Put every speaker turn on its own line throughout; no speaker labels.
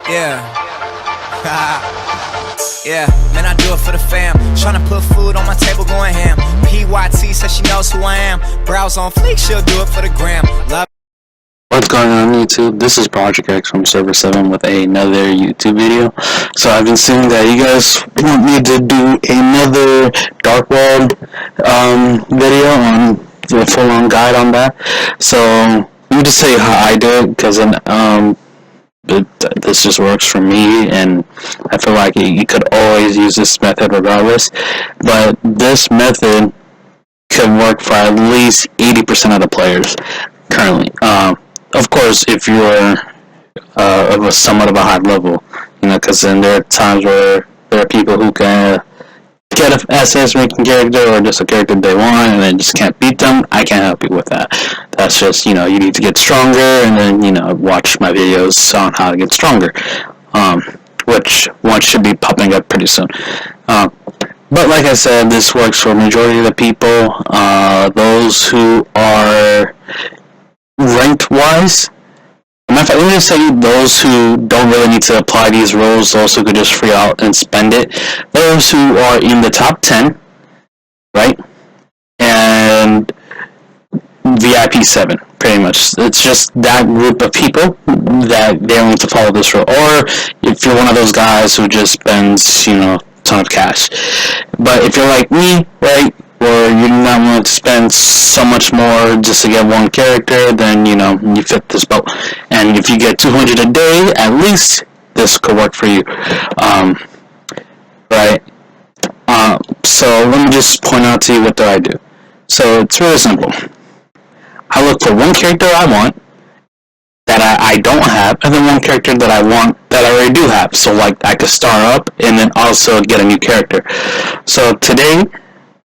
Yeah. Yeah, man, I do it for the fam. Tryna put food on my table, going ham. PYT says she knows who I am. Brows on fleek, she'll do it for the gram. Love.
What's going on YouTube? This is Project X from Server 7 with another YouTube video. So I've been seeing that you guys want me to do another Dark World video on the full-on guide on that. So let me just tell you how I do it, because this just works for me, and I feel like you could always use this method regardless. But this method could work for at least 80% of the players currently. Of course, if you're of a somewhat of a high level, because then there are times where there are people who can get a SS ranking character or just a character they want and then just can't beat them. I can't help you with that. That's just, you need to get stronger, and then, watch my videos on how to get stronger, which one should be popping up pretty soon. But like I said, this works for a majority of the people. Those who are ranked wise, let me just say, those who don't really need to apply these rules, those who could just free out and spend it, those who are in the top 10, right, and VIP 7, pretty much. It's just that group of people that they don't need to follow this rule. Or if you're one of those guys who just spends, a ton of cash. But if you're like me, right, or you're not willing to spend so much more just to get one character, then, you fit this boat. And if you get 200 a day, at least, this could work for you. Right? So let me just point out to you what do I do. So it's really simple. I look for one character I want that I don't have, and then one character that I want that I already do have. So, like, I could start up and then also get a new character. So today,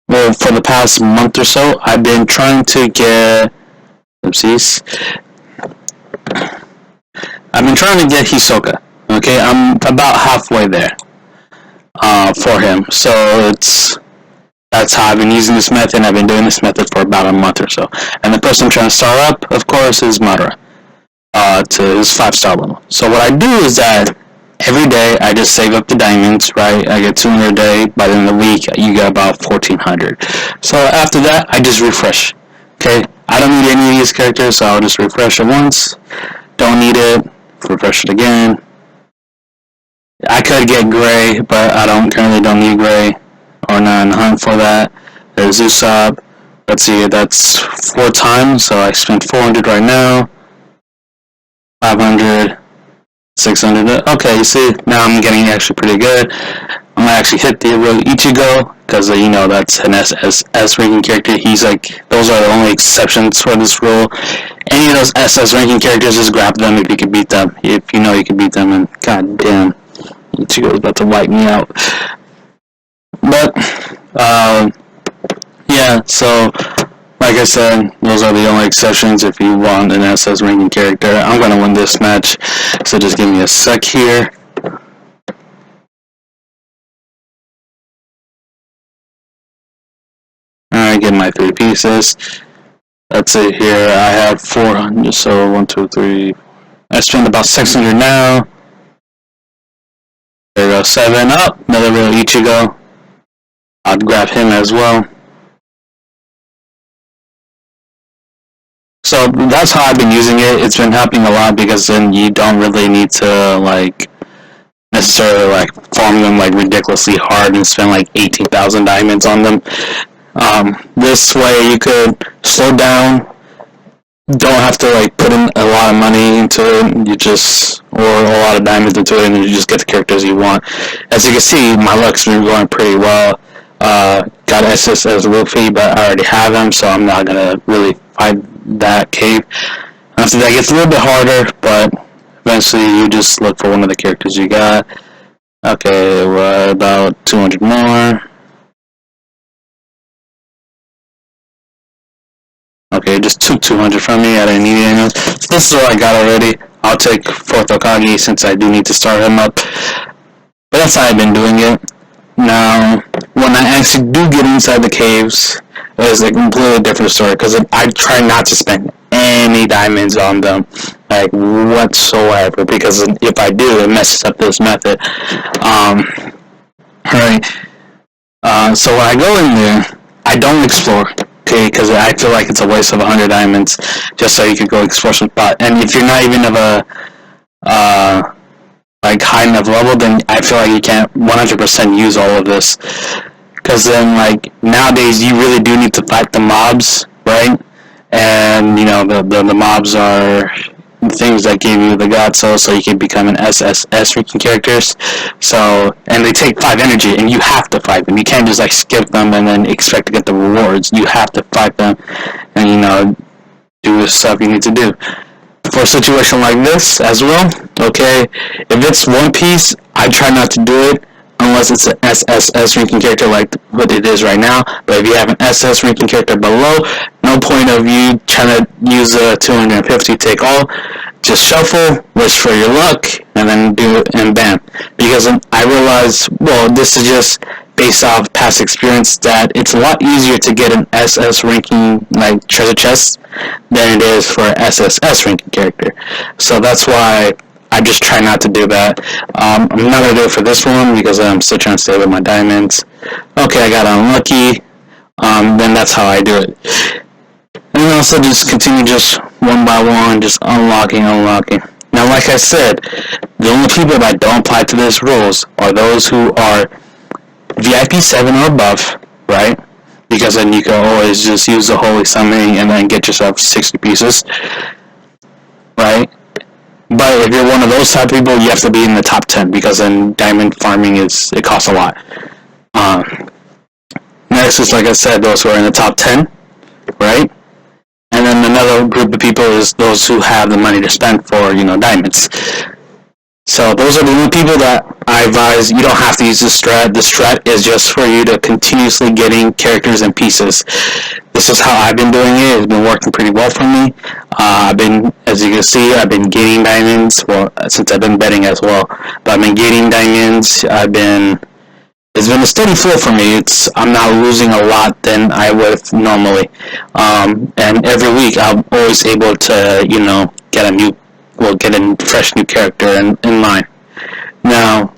well, for the past month or so, I've been trying to get... Oopsies. I've been trying to get Hisoka. Okay, I'm about halfway there for him. So that's how I've been using this method. I've been doing this method for about a month or so. And the person I'm trying to start up, of course, is Madara to his 5-star level. So what I do is that every day I just save up the diamonds, right? I get 200 a day. By the end of the week, you get about 1,400. So after that, I just refresh. Okay? I don't need any of these characters, so I'll just refresh it once. Don't need it. Refresh it again. I could get Gray, but I currently don't need Gray, or not in the hunt for that. There's Usopp. Let's see, that's 4 times, so I spent 400 right now. 500. 600. Okay, you see, now I'm getting actually pretty good. I'm gonna actually hit the real Ichigo, because that's an SS ranking character. He's like, those are the only exceptions for this rule. Any of those SS ranking characters, just grab them if you can beat them. If you can beat them, and god damn, Ichigo's about to wipe me out. But yeah, so like I said, those are the only exceptions if you want an SS ranking character. I'm going to win this match, so just give me a sec here. Alright, get my 3 pieces. Let's see here, I have 400, so 1, 2, 3. I spend about 600 now. There we go, 7 up. Another real Ichigo. I'll grab him as well. So that's how I've been using it. It's been helping a lot, because then you don't really need to necessarily farm them ridiculously hard and spend 18,000 diamonds on them. This way you could slow down. Don't have to put in a lot of money into it. Or a lot of diamonds into it, and you just get the characters you want. As you can see, my luck's been going pretty well. Got SS as Luffy, but I already have him, so I'm not gonna really fight that cave. After that gets a little bit harder, but eventually you just look for one of the characters you got. Okay, we're about 200 more. Okay, just took 200 from me. I didn't need anything else. So this is what I got already. I'll take 4th Hokage since I do need to start him up. But that's how I've been doing it. Now, when I actually do get inside the caves, it's a completely different story, because I try not to spend any diamonds on them. like whatsoever, because if I do, it messes up this method. Alright. So when I go in there, I don't explore, okay, because I feel like it's a waste of 100 diamonds just so you could go explore some spot. And if you're not even of a like high enough level, then I feel like you can't 100% use all of this. Because then, like, nowadays you really do need to fight the mobs, right? And you know the mobs are things that give you the god soul, so you can become an SSS ranking characters. So, and they take 5 energy, and you have to fight them. You can't just like skip them and then expect to get the rewards. You have to fight them, and you know, do the stuff you need to do. For a situation like this as well, okay, if it's One Piece, I try not to do it unless it's an SSS ranking character like what it is right now. But if you have an SS ranking character below, no point of you trying to use a 250 take all. Just shuffle, wish for your luck, and then do it, and bam. Because I realize, well, this is just based off past experience, that it's a lot easier to get an SS ranking like treasure chest than it is for an SSS ranking character. So that's why I just try not to do that. I'm not going to do it for this one because I'm still trying to stay with my diamonds. Okay, I got unlucky. Then that's how I do it. And then also just continue just one by one, just unlocking. Now, like I said, the only people that don't apply to these rules are those who are VIP 7 or above, right? Because then you can always just use the Holy Summoning and then get yourself 60 pieces, right? But if you're one of those type of people, you have to be in the top 10, because then diamond farming it costs a lot. Next is, like I said, those who are in the top 10, right? And then another group of people is those who have the money to spend for, you know, diamonds. So those are the only people that I advise. You don't have to use the strat. The strat is just for you to continuously getting characters and pieces. This is how I've been doing it. It's been working pretty well for me. I've been, as you can see, I've been gaining diamonds. Well, since I've been betting as well, but I've been gaining diamonds. It's been a steady flow for me. I'm not losing a lot than I would normally. And every week I'm always able to, you know, get a fresh new character in line. Now,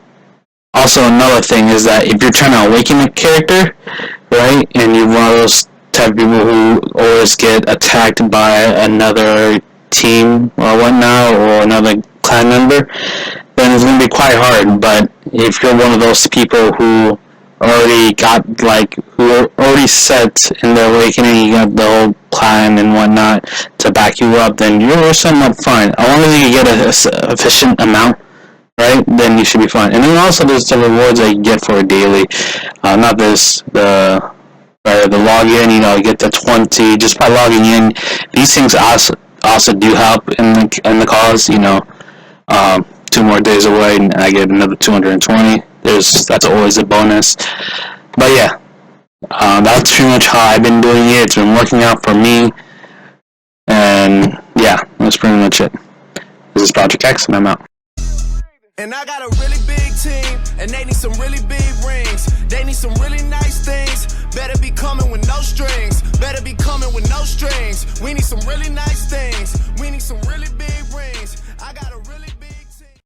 also another thing is that if you're trying to awaken a character, right, and you're one of those type of people who always get attacked by another team or whatnot, or another clan member, then it's going to be quite hard. But if you're one of those people who already got, like, who are already set in the awakening, you got the whole plan and whatnot to back you up, then you're setting up fine. As long as you get a sufficient amount, right, then you should be fine. And then also there's the rewards that you get for a daily. Not this, the login, you know, you get the 20 just by logging in. These things also do help in the cause, you know. 2 more days away and I get another 220. That's always a bonus. But yeah, that's pretty much how I've been doing it. It's been working out for me, and yeah, that's pretty much it. This is Project X, and I'm out.
And I got a really big team, and they need some really big rings. They need some really nice things. Better be coming with no strings. Better be coming with no strings. We need some really nice things. We need some really big rings. I got